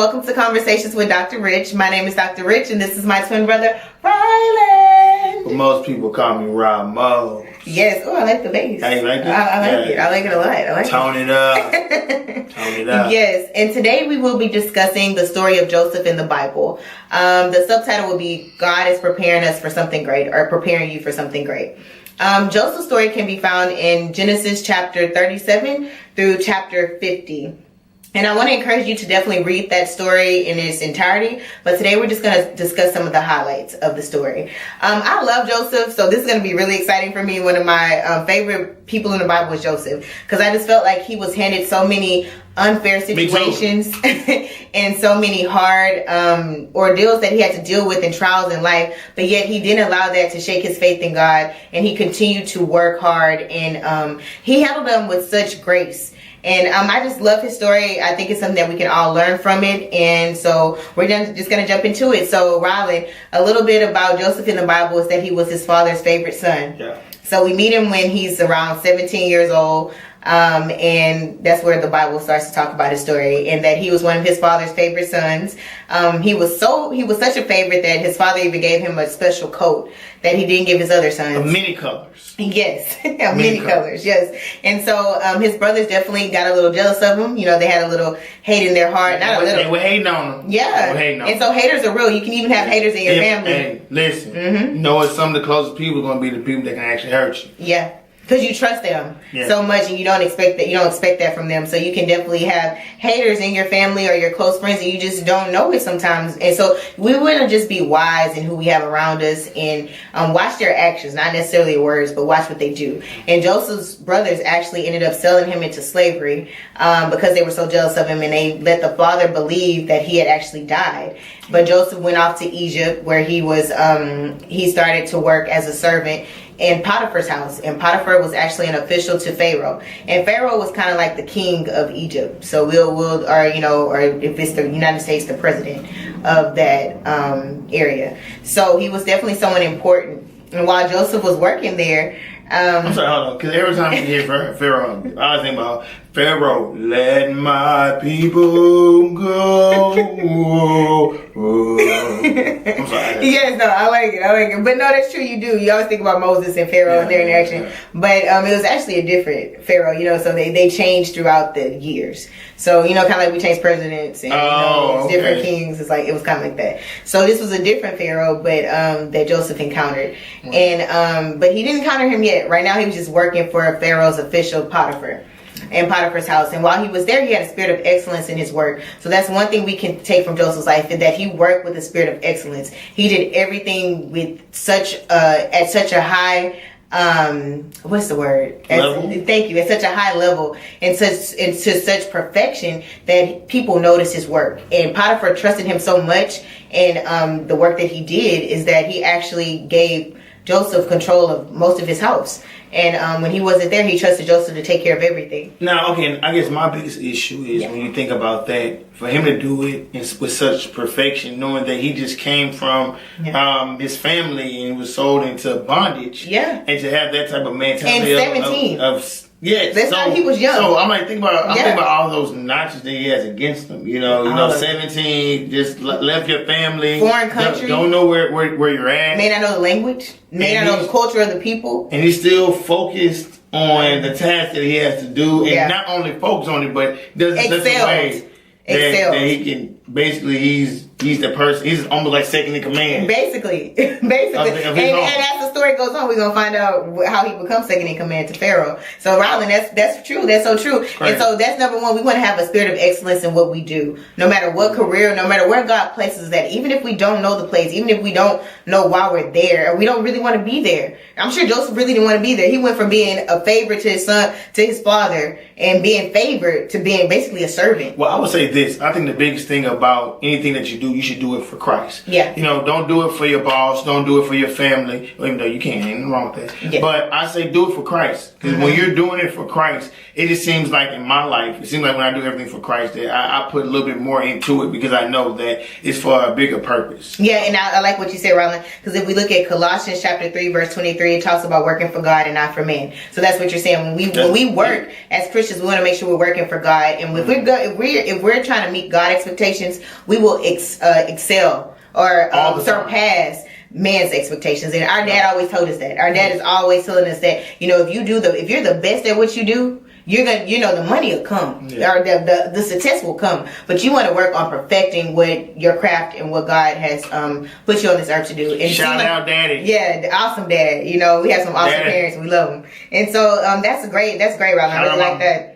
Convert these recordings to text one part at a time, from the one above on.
welcome to Conversations with Dr. Rich. My name is Dr. Rich, and this is my twin brother, Rylan. Well, most people call me Rymos. Yes. Oh, I like the bass. Hey, you like it? I like it. I like it a lot. I like Tone it up. Tone it up. Yes, and today we will be discussing the story of Joseph in the Bible. The subtitle will be God is preparing us for something great, or preparing you for something great. Joseph's story can be found in Genesis chapter 37 through chapter 50. And I want to encourage you to definitely read that story in its entirety. But today we're just going to discuss some of the highlights of the story. I love Joseph, so this is going to be really exciting for me. One of my favorite people in the Bible was Joseph, because I just felt like he was handed so many unfair situations and so many hard ordeals that he had to deal with in trials in life. But yet he didn't allow that to shake his faith in God, and he continued to work hard, and he handled them with such grace. And I just love his story. I think it's something that we can all learn from it. And so we're just going to jump into it. So, Rylan, a little bit about Joseph in the Bible is that he was his father's favorite son. Yeah. So we meet him when he's around 17 years old. And that's where the Bible starts to talk about his story, and that he was one of his father's favorite sons. He was such a favorite that his father even gave him a special coat that he didn't give his other sons. Of many colors. Yes, many colors. Yes. And so his brothers definitely got a little jealous of him. You know, they had a little hate in their heart. They were hating on him. Yeah. And so haters are real. You can even have haters in your family. Hey, listen. Mm-hmm. You know what? Some of the closest people are going to be the people that can actually hurt you. Yeah. Because you trust them so much, and you don't expect that from them. So you can definitely have haters in your family or your close friends, and you just don't know it sometimes. And so we want to just be wise in who we have around us, and watch their actions, not necessarily words, but watch what they do. And Joseph's brothers actually ended up selling him into slavery because they were so jealous of him, and they let the father believe that he had actually died. But Joseph went off to Egypt, where he started to work as a servant in Potiphar's house, and Potiphar was actually an official to Pharaoh, and Pharaoh was kind of like the king of Egypt. So or if it's the United States, the president of that area. So he was definitely someone important. And while Joseph was working there, I'm sorry, hold on, because every time you hear Pharaoh, I always think about Pharaoh, let my people go. I'm sorry. Yes, no, I like it. But no, that's true, you do. You always think about Moses and Pharaoh and their interaction. But it was actually a different Pharaoh, so they changed throughout the years. So, kind of like we changed presidents and different kings. It's like, it was kind of like that. So this was a different Pharaoh, but that Joseph encountered. And but he didn't encounter him yet. Right now he was just working for Pharaoh's official Potiphar in Potiphar's house. And while he was there, he had a spirit of excellence in his work. So that's one thing we can take from Joseph's life, is that he worked with a spirit of excellence. He did everything with at such a high what's the word? Thank you. At such a high level and to such perfection that people noticed his work. And Potiphar trusted him so much, and the work that he did is that he actually gave Joseph control of most of his house. And when he wasn't there, he trusted Joseph to take care of everything. Now, okay, I guess my biggest issue is when you think about that, for him to do it with such perfection, knowing that he just came from his family and was sold into bondage. Yeah. And to have that type of mentality. And 17. That's how he was young. So I'm like, think about all those notches that he has against him. 17, just left your family, foreign country, don't know where you're at, may not know the language, may not know the culture of the people, and he's still focused on the task that he has to do, and not only focus on it, but does it such a way that he can basically he's the person. He's almost like second in command. Basically. And as the story goes on, we're gonna find out how he becomes second in command to Pharaoh. So, Rylan, that's true. That's so true. Correct. And so that's number one. We want to have a spirit of excellence in what we do, no matter what career, no matter where God places us at. Even if we don't know the place, even if we don't know why we're there, or we don't really want to be there. I'm sure Joseph really didn't want to be there. He went from being a favorite to his son, to his father, and being favored to being basically a servant. Well, I would say this. I think the biggest thing about anything that you do, you should do it for Christ. Yeah. You know, don't do it for your boss. Don't do it for your family. Even though you can't, ain't nothing wrong with that. Yeah. But I say do it for Christ. Because when you're doing it for Christ, it just seems like in my life, it seems like when I do everything for Christ, that I put a little bit more into it because I know that it's for a bigger purpose. Yeah, and I like what you said, Rylan, because if we look at Colossians chapter 3, verse 23, it talks about working for God and not for men. So that's what you're saying. When we work as Christians, we want to make sure we're working for God. And if we're trying to meet God expectations, we will excel or surpass man's expectations. And our dad always told us that. Our dad is always telling us that, you know, if you're the best at what you do, you're gonna, you know, the money will come, or the success will come. But you want to work on perfecting what your craft and what God has put you on this earth to do. And shout out, Daddy. Yeah, the awesome dad. You know, we have some awesome parents. We love them, and so that's great, Rob. I really like that.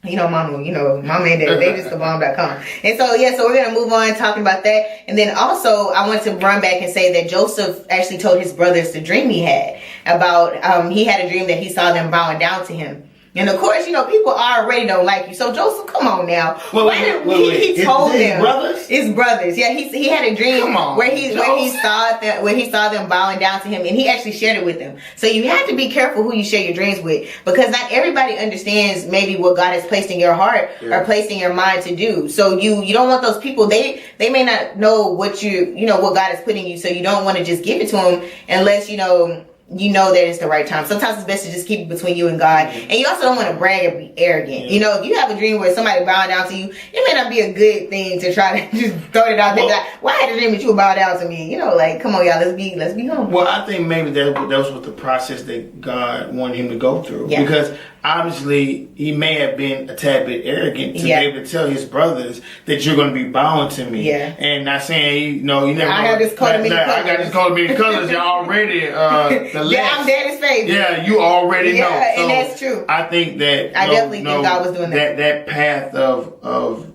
You know, mama and dad, they just the bomb.com. And so, so we're going to move on talking about that. And then also, I want to run back and say that Joseph actually told his brothers the dream he had about, he had a dream that he saw them bowing down to him. And of course, you know, people already don't like you. So Joseph, come on now. He told them. His brothers. Yeah, he had a dream where he saw them bowing down to him, and he actually shared it with them. So you have to be careful who you share your dreams with, because not everybody understands maybe what God has placed in your heart or placed in your mind to do. So you don't want those people. They may not know what what God has put in you. So you don't want to just give it to them unless you know that it's the right time. Sometimes it's best to just keep it between you and God. And you also don't want to brag or be arrogant. You know, if you have a dream where somebody bowing down to you, it may not be a good thing to try to just throw it out there. Like, well, I had a dream that you would bow down to me. You know, like, come on, y'all, let's be home. Well, I think maybe that was what the process that God wanted him to go through. Yeah. Because obviously he may have been a tad bit arrogant to be able to tell his brothers that you're going to be bowing to me. Yeah. And not saying, you never. I have this coat of many colors. I got this coat of many colors. You're already I'm daddy's favorite. Yeah, you already know. So and that's true. I think that I definitely think God was doing that. That path of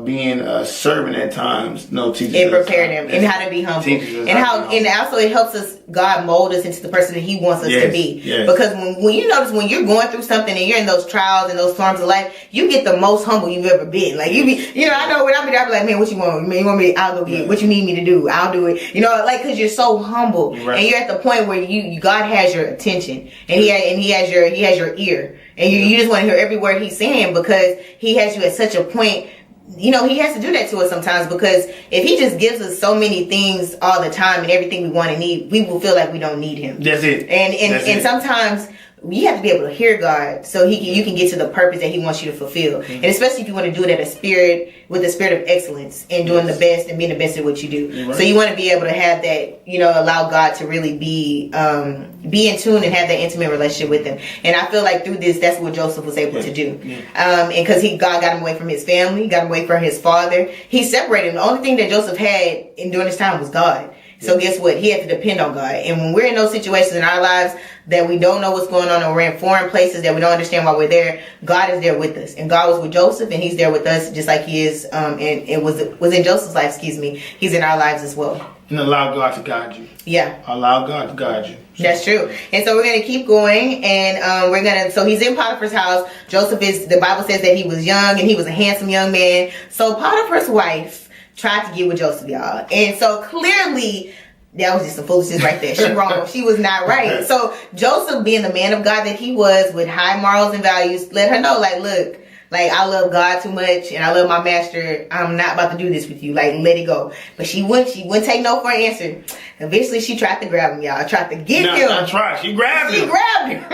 being a servant at times, teaches it prepared him and how to be humble, and also it helps us. God mold us into the person that He wants us to be. Yes. Because when you notice when you're going through something and you're in those trials and those storms of life, you get the most humble you've ever been. Like I know when I be there, I be like, man, what you want? Man, you want me? I'll go get what you need me to do. I'll do it. Because you're so humble and you're at the point where God has your attention and He has your ear, and you just want to hear every word He's saying, because He has you at such a point. He has to do that to us sometimes, because if He just gives us so many things all the time and everything we want and need, we will feel like we don't need Him. That's it. And sometimes you have to be able to hear God so you can get to the purpose that He wants you to fulfill. Mm-hmm. And especially if you want to do it with a spirit of excellence and doing the best and being the best at what you do. Right. So you want to be able to have that, allow God to really be in tune and have that intimate relationship with Him. And I feel like through this, that's what Joseph was able to do. Yeah. And because God got him away from his family, got him away from his father. He separated him. The only thing that Joseph had during this time was God. So guess what? He had to depend on God. And when we're in those situations in our lives that we don't know what's going on, or we're in foreign places that we don't understand why we're there, God is there with us. And God was with Joseph, and He's there with us just like He is. And it was in Joseph's life, He's in our lives as well. And allow God to guide you. Yeah. Allow God to guide you. That's true. And so we're going to keep going, and so he's in Potiphar's house. The Bible says that he was young and he was a handsome young man. So Potiphar's wife tried to get with Joseph, y'all. And so clearly, that was just some foolishness right there. She wrong. She was not right. So Joseph, being the man of God that he was, with high morals and values, let her know, like, look, like, I love God too much and I love my master. I'm not about to do this with you. Like, let it go. But she wouldn't take no for an answer. Eventually, she tried to grab him, y'all. Tried to get him. Not try. She grabbed him.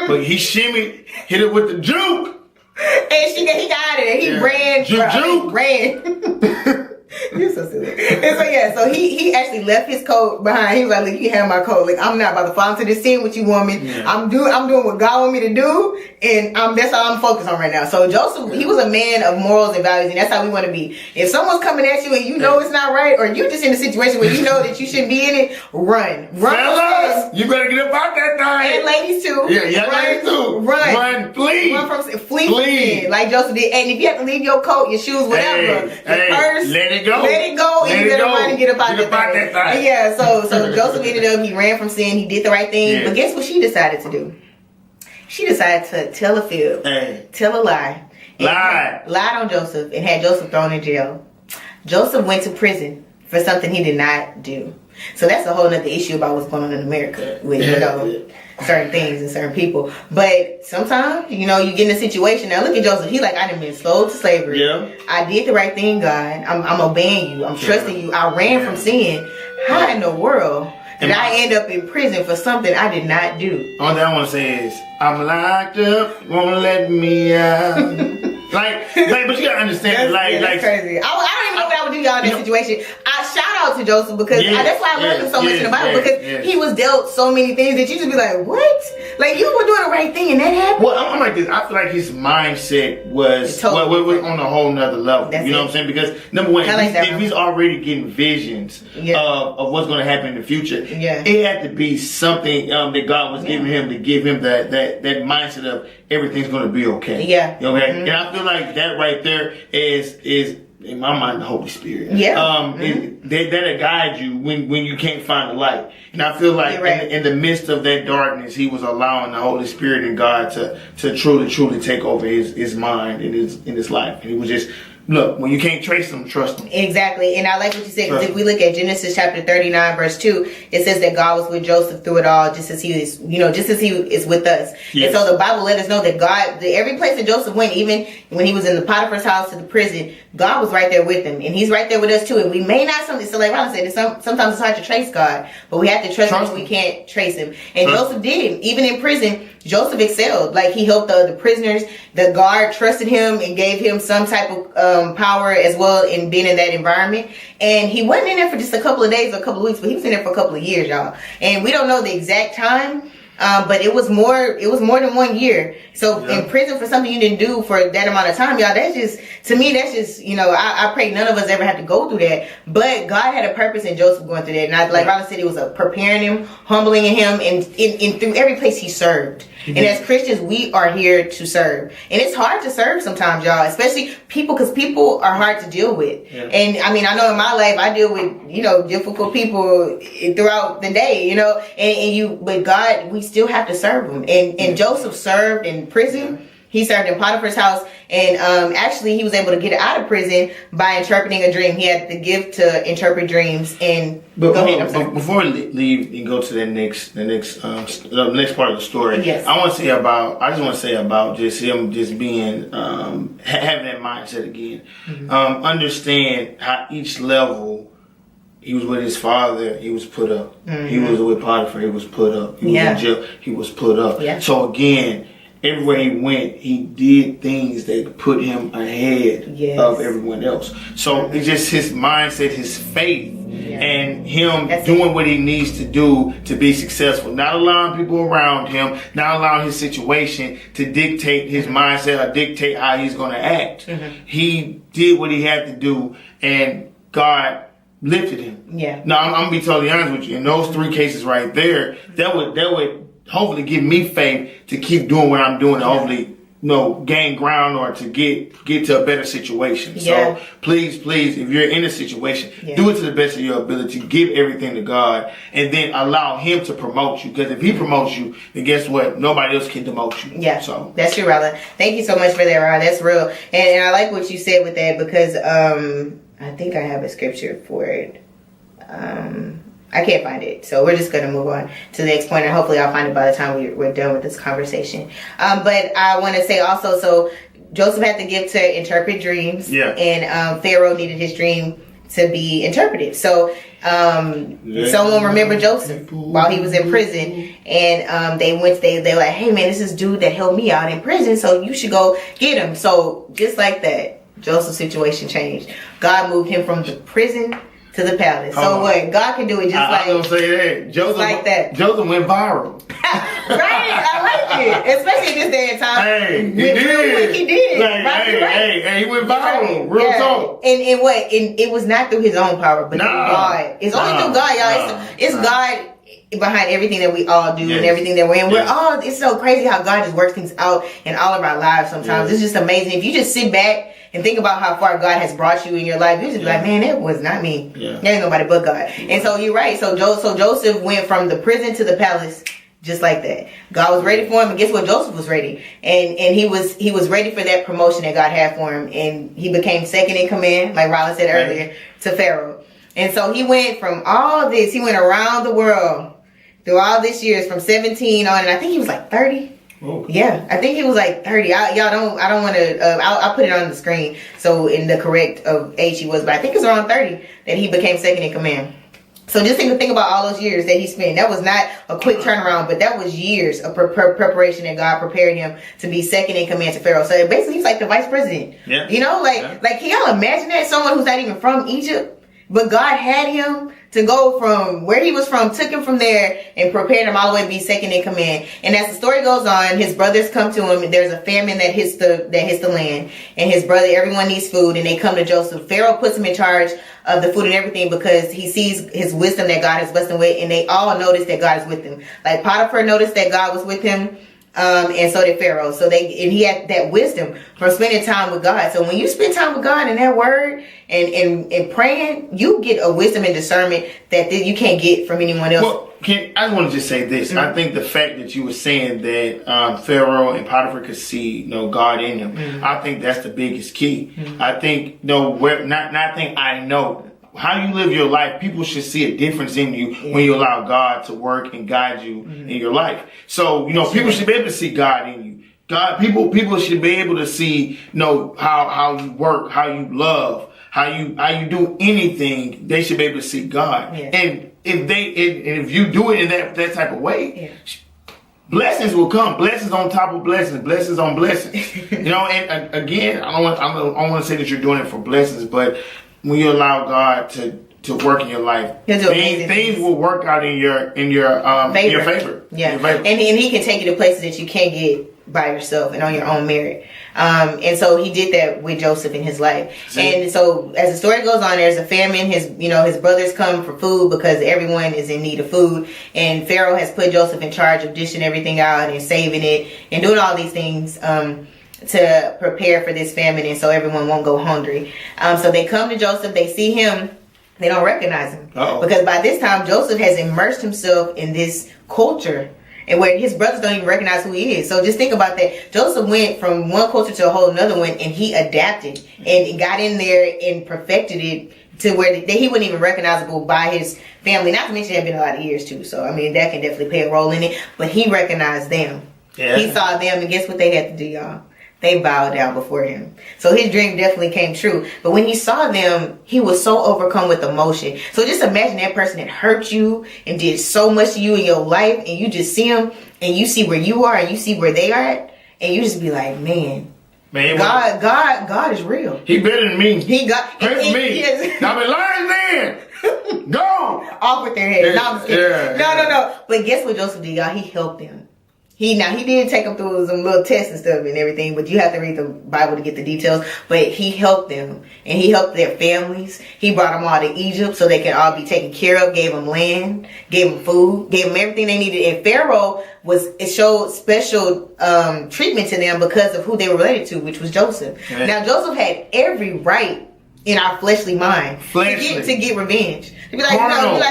But he shimmied, hit it with the juke. And he got out of there. He ran. Juke. Ran. You're so silly. And so he actually left his coat behind. He was like, look, you have my coat. Like, I'm not about to fall into this sin with you, woman. Yeah. I'm doing what God want me to do, and that's all I'm focused on right now. So Joseph, he was a man of morals and values, and that's how we want to be. If someone's coming at you and you know it's not right, or you're just in a situation where you know that you shouldn't be in it, run. Fellas, you better get up out that thing. And ladies too. Yeah, ladies too. Run, flee. Flee from sin, like Joseph did. And if you have to leave your coat, your shoes, whatever, your purse, let it go, and you better run and get up out that thing. Yeah, so Joseph ended up, he ran from sin, he did the right thing. Yeah. But guess what she decided to do? She decided to tell a fib, tell a lie. Lied on Joseph and had Joseph thrown in jail. Joseph went to prison for something he did not do. So that's a whole nother issue about what's going on in America with, certain things and certain people. But sometimes, you get in a situation. Now look at Joseph. He's like, I done been sold to slavery. Yeah. I did the right thing, God. I'm obeying you. I'm trusting you. I ran from sin. How in the world did I end up in prison for something I did not do? All that I want to say is, I'm locked up, won't let me out. But you gotta understand, that's crazy. I don't even know what I would do, y'all, in that situation. I shout out to Joseph because that's why I love him so much in the Bible, because he was dealt so many things that you just be like, what? Like, you were doing the right thing and that happened? Well, I'm like this. I feel like his mindset was on a whole nother level. What I'm saying? Because number one, if he's already getting visions of what's going to happen in the future, it had to be something that God was giving him to give him that mindset of everything's going to be okay. Yeah. Okay. Mm-hmm. And I feel like that right there is in my mind the Holy Spirit. Yeah. That'll guide you when you can't find the light. And I feel like in the midst of that darkness, he was allowing the Holy Spirit and God to truly take over his mind and in his life. And he was just, look, when you can't trace them, trust them. Exactly. And I like what you said, because if we look at Genesis chapter 39, verse 2, it says that God was with Joseph through it all, just as he is with us. Yes. And so the Bible let us know that God, every place that Joseph went, even when he was in the Potiphar's house to the prison, God was right there with him. And he's right there with us too. And we may not, so like Ron said, sometimes it's hard to trace God, but we have to trust him when we can't trace him. And Joseph did. Even in prison, Joseph excelled. Like, he helped the prisoners. The guard trusted him and gave him some type of power as well in being in that environment. And he wasn't in there for just a couple of days or a couple of weeks, but he was in there for a couple of years, y'all. And we don't know the exact time, but it was more than 1 year. So in prison for something you didn't do for that amount of time, y'all, that's just, to me, that's just, I pray none of us ever have to go through that. But God had a purpose in Joseph going through that. And like Ronald said, it was preparing him, humbling him, and in through every place he served. Mm-hmm. And as Christians, we are here to serve. And it's hard to serve sometimes, y'all, especially because people are hard to deal with. Yeah. And I mean, I know in my life, I deal with, difficult people throughout the day, but God, we still have to serve him. And Joseph served in prison. Yeah. He served in Potiphar's house, and actually he was able to get out of prison by interpreting a dream. He had the gift to interpret dreams. And before we leave and go to the next part of the story, yes. I just want to say about just him just being having that mindset again. Mm-hmm. Understand how each level. He was with his father, he was put up. Mm-hmm. He was with Potiphar, he was put up. He was in jail, he was put up. Yeah. So again, everywhere he went, he did things that put him ahead of everyone else. So it's just his mindset, his faith, and him doing what he needs to do to be successful. Not allowing people around him, not allowing his situation to dictate his mindset or dictate how he's going to act. Mm-hmm. He did what he had to do, and God lifted him. Yeah. Now I'm gonna be totally honest with you. In those three cases right there, that would hopefully give me faith to keep doing what I'm doing, and hopefully, gain ground or to get to a better situation. Yeah. So please, if you're in a situation, do it to the best of your ability. Give everything to God, and then allow Him to promote you. Because if He promotes you, then guess what? Nobody else can demote you. Yeah. So that's true, Rala. Thank you so much for that, Rala. That's real, and I like what you said with that, because I think I have a scripture for it. I can't find it, so we're just going to move on to the next point, and hopefully I'll find it by the time we're done with this conversation. But I want to say also, so Joseph had the gift to interpret dreams, and Pharaoh needed his dream to be interpreted. So someone remembered Joseph while he was in prison, and they were like, hey man, this is dude that helped me out in prison, so you should go get him. So just like that, Joseph's situation changed. God moved him from the prison to the palace. So what? God can do it just like I was gonna say that. Joseph, like that. Joseph went viral. Right? I like it. Especially in this day and time. Hey, he did. He did. Hey, he went viral. Real talk. And it was not through his own power, but through God. It's only through God, y'all. It's God behind everything that we all do and everything that we're in. It's so crazy how God just works things out in all of our lives sometimes. It's just amazing. If you just sit back and think about how far God has brought you in your life, you just be like, man, that was not me. Yeah. There ain't nobody but God. And so you're right. So Joseph went from the prison to the palace just like that. God was ready for him, and guess what? Joseph was ready. And he was ready for that promotion that God had for him. And he became second in command, like Rylan said earlier, to Pharaoh. And so he went from all this, he went around the world through all these years from 17 on, and I think he was like 30. Oh. Yeah, I think he was like 30. I don't want to, I'll put it on the screen so in the correct age he was, but I think it's around 30 that he became second in command. So just think about all those years that he spent. That was not a quick turnaround, but that was years of preparation that God prepared him to be second in command to Pharaoh. So basically he's like the vice president. Yeah. You know, like can y'all imagine that? Someone who's not even from Egypt, but God had him to go from where he was from, took him from there, and prepared him all the way to be second in command. And as the story goes on, his brothers come to him, and there's a famine that hits the land, and his brother, everyone needs food, and they come to Joseph. Pharaoh puts him in charge of the food and everything because he sees his wisdom that God has blessed him with, and they all notice that God is with him. Like Potiphar noticed that God was with him. And so did Pharaoh. So he had that wisdom from spending time with God. So when you spend time with God and that word and praying, you get a wisdom and discernment that you can't get from anyone else. Well, I want to just say this. Mm-hmm. I think the fact that you were saying that Pharaoh and Potiphar could see, God in him. Mm-hmm. I think that's the biggest key. Mm-hmm. I think I know. How you live your life, people should see a difference in you when you allow God to work and guide you in your life. So, people should be able to see God in you. People should be able to see, how you work, how you love, how you do anything. They should be able to see God. Yeah. And if you do it in that type of way, blessings will come. Blessings on top of blessings. Blessings on blessings. And again, I don't want to say that you're doing it for blessings, but when you allow God to work in your life, things will work out in your favor. Yeah, and he can take you to places that you can't get by yourself and on your own merit. And so he did that with Joseph in his life. And so as the story goes on, there's a famine. His brothers come for food because everyone is in need of food. And Pharaoh has put Joseph in charge of dishing everything out and saving it and doing all these things to prepare for this famine, and so everyone won't go hungry. So they come to Joseph, they see him, they don't recognize him. Uh-oh. Because by this time Joseph has immersed himself in this culture and where his brothers don't even recognize who he is. So just think about that. Joseph went from one culture to a whole another one, and he adapted and got in there and perfected it to where he wasn't even recognizable by his family. Not to mention it had been a lot of years too, so I mean that can definitely play a role in it. But he recognized them. Yeah. He saw them, and guess what they had to do, y'all? They bowed down before him. So his dream definitely came true. But when he saw them, he was so overcome with emotion. So just imagine that person that hurt you and did so much to you in your life, and you just see them and you see where you are and you see where they are at, and you just be like, man, God is real. He better than me. Pray for me. Yes. Now the lions then. Go off with their head. No, I'm just kidding. No. But guess what Joseph did, y'all? He helped them. He did take them through some little tests and stuff and everything, but you have to read the Bible to get the details. But he helped them, and he helped their families. He brought them all to Egypt so they could all be taken care of, gave them land, gave them food, gave them everything they needed. And Pharaoh showed special treatment to them because of who they were related to, which was Joseph. Okay. Now, Joseph had every right in our fleshly mind to get revenge. To be like,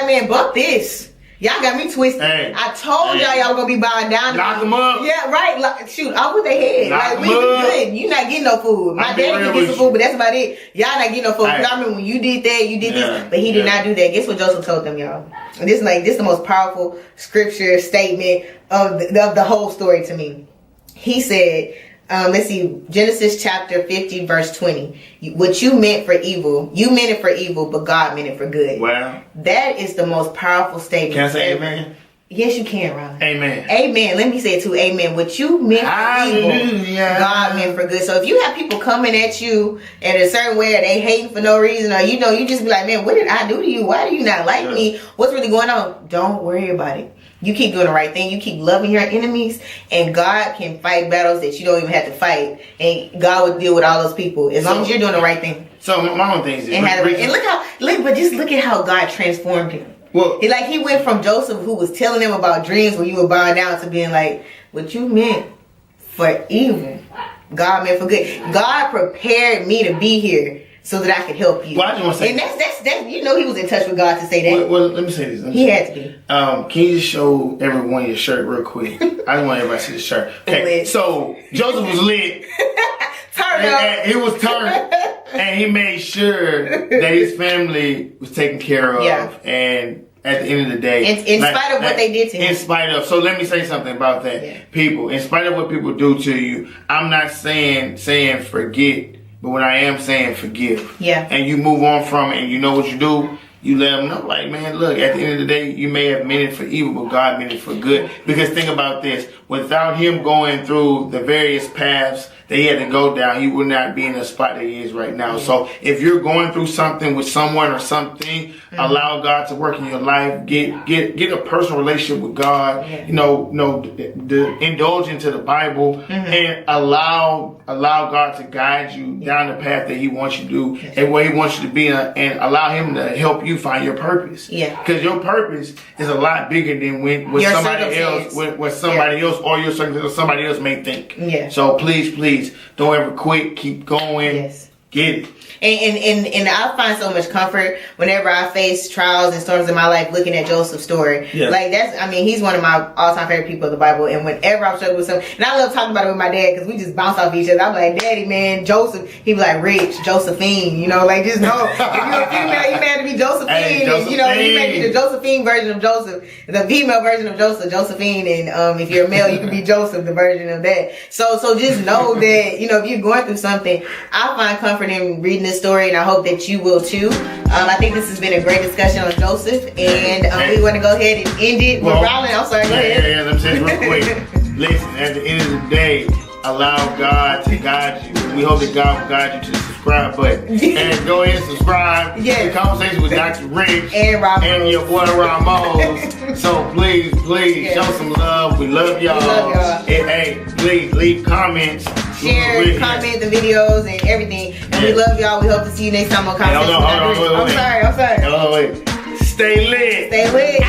man, buck this. Y'all got me twisted. Hey. I told y'all were gonna be bowing down. Lock them up. Yeah, right. Shoot, off with their head. Like, we good. You not getting no food. My daddy can get some food, but that's about it. Y'all not getting no food. Because I remember when you did that, you did this, but he did not do that. Guess what Joseph told them, y'all? And this is the most powerful scripture statement of the whole story to me. He said, let's see, Genesis chapter 50, verse 20. What you meant for evil, you meant it for evil, but God meant it for good. Wow. That is the most powerful statement. Can I say amen? Yes, you can, Ron. Amen. Amen. Let me say it too. Amen. What you meant for evil, God meant for good. So if you have people coming at you in a certain way, or they hating for no reason, or you just be like, man, what did I do to you? Why do you not like me? What's really going on? Don't worry about it. You keep doing the right thing. You keep loving your enemies, and God can fight battles that you don't even have to fight, and God will deal with all those people as long as you're doing the right thing. So my own thing is, but just look at how God transformed him. Well, he went from Joseph, who was telling them about dreams when you were bowing down, to being like, what you meant for evil, God meant for good. God prepared me to be here so that I could help you. Well, I just want to say, and that's he was in touch with God to say that. Well, let me say this. He had to be. Can you just show everyone your shirt real quick? I just want everybody to see the shirt. Okay, so Joseph was lit. Turned up. He was turned. And he made sure that his family was taken care of. Yeah. And at the end of the day, in spite of what they did to him. In spite of, so let me say something about that. Yeah. People, in spite of what people do to you, I'm not saying forget, but what I am saying, forgive. Yeah. And you move on from it, and you know what you do. You let them know, like, man, look, at the end of the day, you may have meant it for evil, but God meant it for good. Because think about this. Without him going through the various paths that he had to go down, he would not be in the spot that he is right now. So if you're going through something with someone or something, allow God to work in your life. Get a personal relationship with God. Yeah. Indulge into the Bible and allow God to guide you down the path that he wants you to do and where he wants you to be, and allow him to help you find your purpose. Yeah. Because your purpose is a lot bigger than what somebody else, what somebody else or your circumstance or somebody else may think. Yeah. So please, don't ever quit. Keep going. Yes. Get it. And I find so much comfort whenever I face trials and storms in my life looking at Joseph's story. Yeah. Like he's one of my all-time favorite people of the Bible. And whenever I'm struggling with something, and I love talking about it with my dad because we just bounce off each other. I'm like, Daddy, man, Joseph. He be like, Rich, Josephine. Like, just know if you're a female, you may have to be Josephine. Hey, Josephine. You may be the Josephine version of Joseph, the female version of Joseph, Josephine. And if you're a male, you can be Joseph, the version of that. So just know that if you're going through something, I find comfort in reading this story, and I hope that you will too. I think this has been a great discussion on Joseph, and we want to go ahead and end it. Well, Rollin, I'm sorry, go ahead. Yeah, let me say this real quick. Listen, at the end of the day, allow God to guide you. We hope that God will guide you to the subscribe button. And go ahead and subscribe to the conversation with Dr. Rich and Ramos. And your boy Ramos. So please, show some love. We love y'all. We love y'all. And, hey, please leave comments. Share, comment the videos and everything. And we love y'all. We hope to see you next time on Conversation. Hold on, I'm sorry. Wait. Stay lit. Stay lit.